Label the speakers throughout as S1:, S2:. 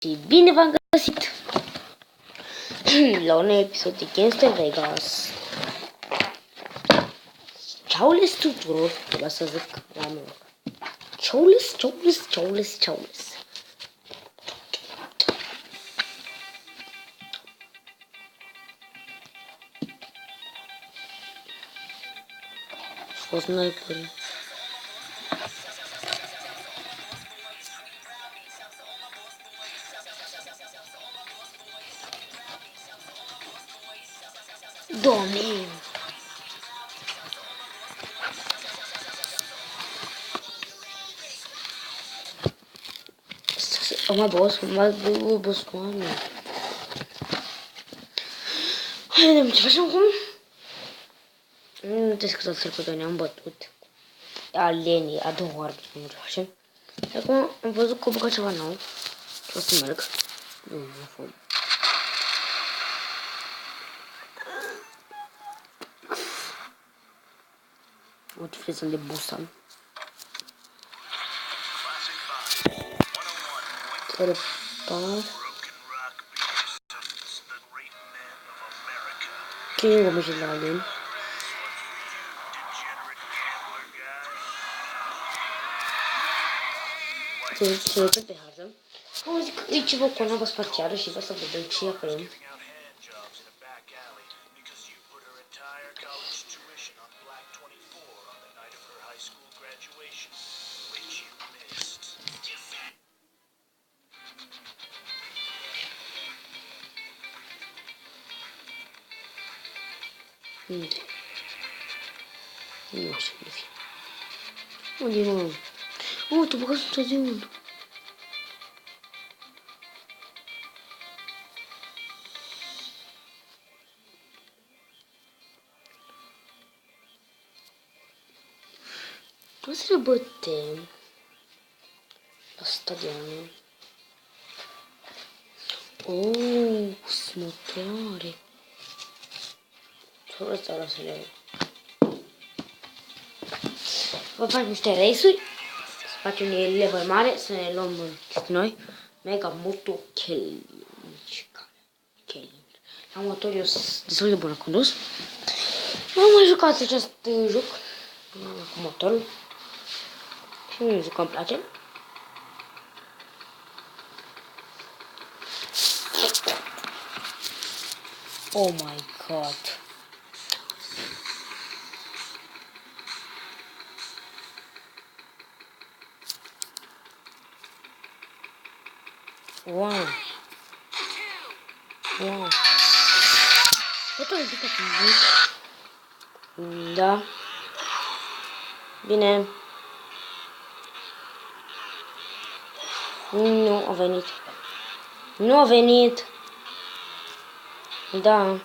S1: Și bine v-am găsit la un episod de Gangster Vegas. Ciaules tuturor, trebuia să zic la mine. Ciaules. Fost sniper. Doamne! Oh my boss, mano. Hai, ce facem acum? Nu te scuzați că ne-am bătut. Alenii, a doua oară nu ce facem. Acum am văzut că o băgat ceva nou. Și o să merg. Nu mă fum. Uite frezul de Busan. Repar. Quem vamos de lá dele? Ce pe hartă. Am zis că e ceva cu o navă spațială și vreau să vedem ce avem. Unde? Nu știu unde fi. Unde, mă? Oh, tu băgați un traziun. Nu să ne bătem la stadionul. Oh, smotoare. Ce ăsta să le vă fac niște race-uri. Să facem un level mare, să ne luăm noi. Mega Moto Kelly. Am motor, eu sunt destul de bun la condus. Nu am mai jucat acest joc cu motorul. Și nu zic că îmi place. Oh my god. Wow. Wow. Tot am zis că da. Bine. Nu a venit. Nu a venit. Da.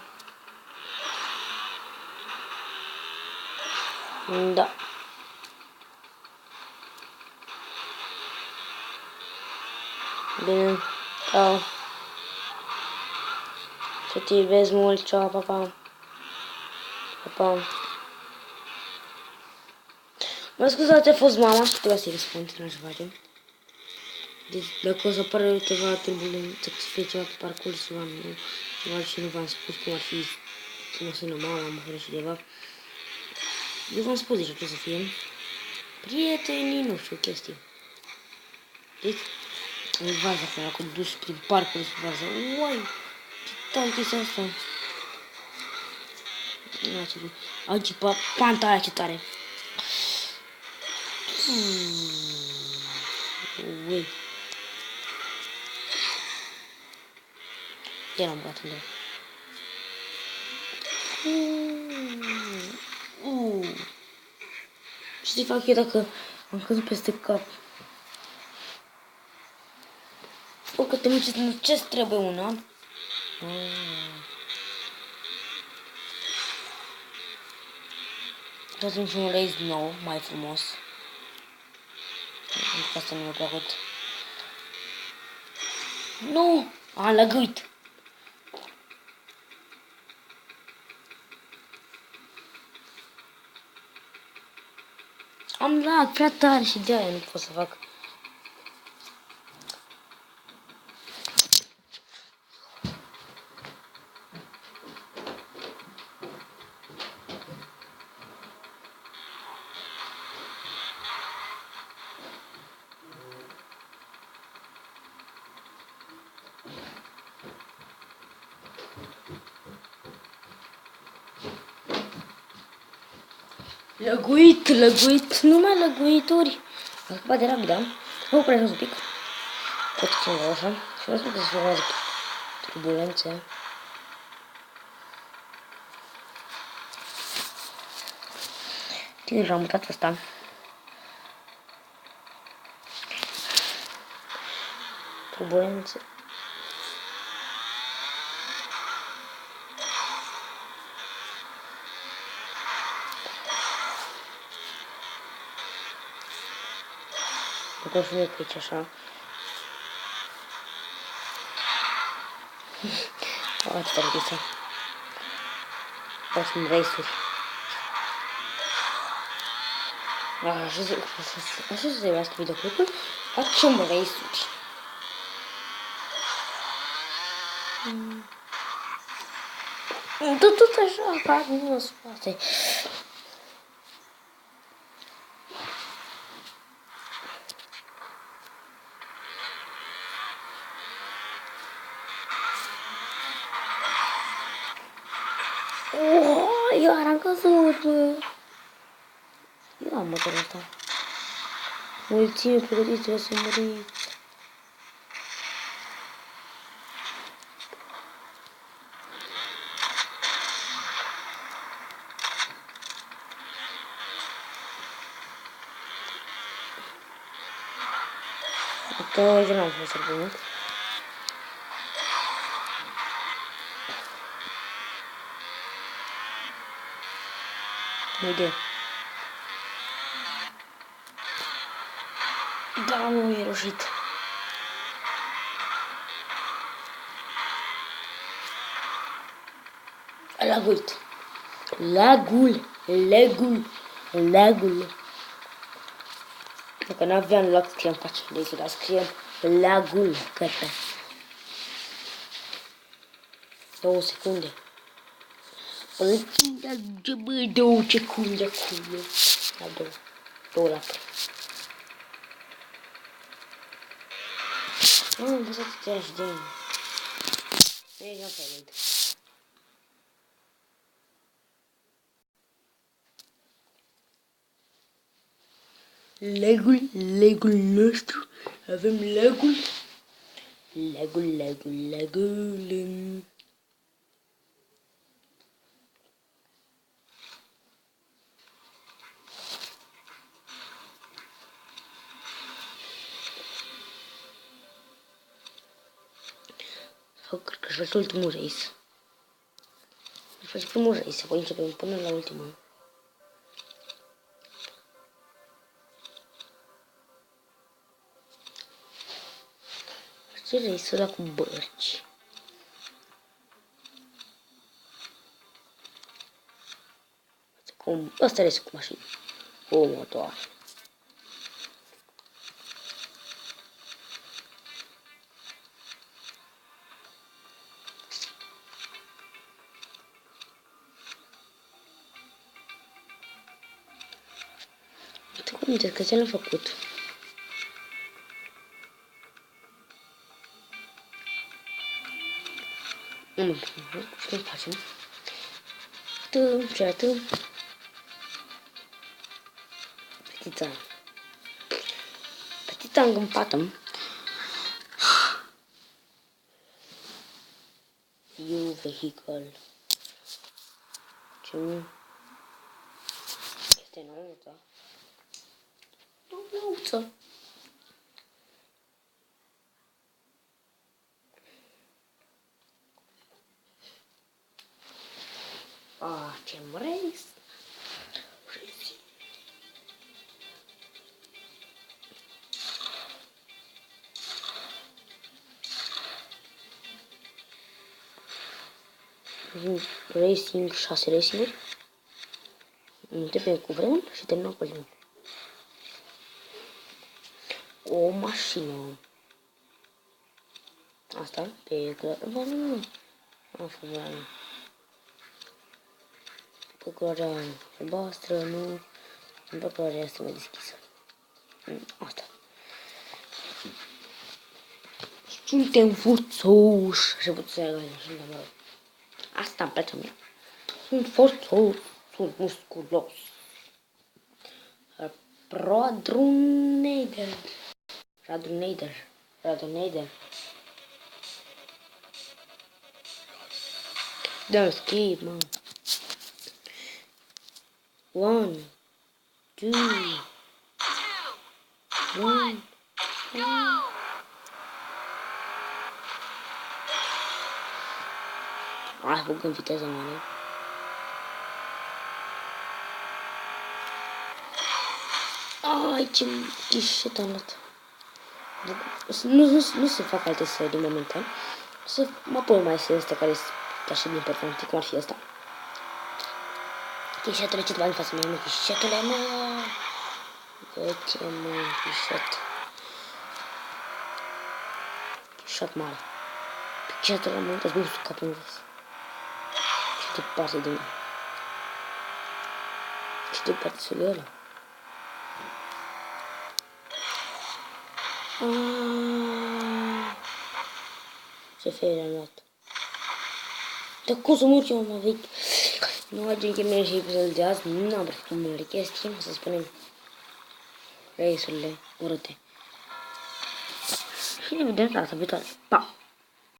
S1: Da. Bine. Ciao. Să te vezi mult. Ciao, papa. Papa. Mă scuzați, a fost mama și trebuia să-i răspund, n-aș face. Deci, dacă o să apară ceva turbulență, să fie ceva pe parcursul anului, ceva și nu v-am spus cum ar fi, cum o să sună mama, am fără și ceva. Eu v-am spus deja ce o să fie. Prietenii, nu știu, chestii. Deci, în vaza aia, cu duci prin parcursul vaza. Uai, ce tare chestia asta. Ai ce panta aia, ce tare. Ui. Ia l-am băgat undeva. Ce fac eu dacă am căzut peste cap? O, că te muncesc, ce-ți trebuie una? Facem și un race nou, mai frumos. Pentru că asta nu mi-a plăcut. Nu! Am lăguit! Am lag prea tare și de-aia nu pot să fac. Lăguit, numai lăguituri. Am scăpat de rapid, da? Mă opresc un pic. Pot schimba așa. Și vreau să puteți să urmează turbulențe. Ține, l-am mutat ăsta. Turbulențe. Nu consumie pe aici așa. Asta ar fi. Facem race-uri. Așa se trebuiască videoclipul. Facem race-uri. Tot așa, fac în spate. Iar am căzut, bă. Eu am motorul ăsta. Mulțime, pregătiți-vă să muriți. Uite, eu n-am fost să-l Uite. Da, nu e reușit. Laguit. Lagul. Dacă n-aveam loc, scriem face de dar scriem lagul, gata. 2 secunde. 2 secunde acolo. La 2 la 3. Nu, am văzut că te-aș de mine. Nu e neapărat. Legul nostru. Avem legul. Legul. Sau cred că aș face ultimul race. Aș face primul race, apoi începem până la ultimul. Ce race-ul ăla cu bărci? Asta race cu mașini. O motoare. Uite că ce l-am făcut. Ce facem? Ceată. Petita îngâmpată. Vehicle. Ce nu? Este nouță. Nouță. Ce race. Racing, 6 racing-uri. Începem cu vreun și terminăm cu limul. O mașină. Asta, pe nu. Am făcut pe culoarea albastră, nu. Pe culoarea asta mai deschisă. Asta. Suntem forțoși. Așa pot să ia găini. Asta îmi place mie. Sunt forțos. Sunt musculos. Radronader. Radronader. Radronader. Dăm skip, mă. 1, 2, 1. Hai, băgăm viteză mare. Ai, ce ghișet am luat. Nu se fac alte serii momentan. Să mă pun mai serii astea care sunt așa de importante, cum ar fi asta. Ghișetele, ce bani față mea, ghișetele, mă. Gătie, mă, ghișet. Ghișet mare. Ghișetele, mă, îți bun sub capul în jos. Ce departe de mine. Ce departe să le ăla. Ce fel am luat. Dar cum să murci, mă, vechi? Nu ajung chemele și episodul de azi, nu am făcut multe chestii, să spunem race-urile urâte. Și ne vedem data viitoare. Pa!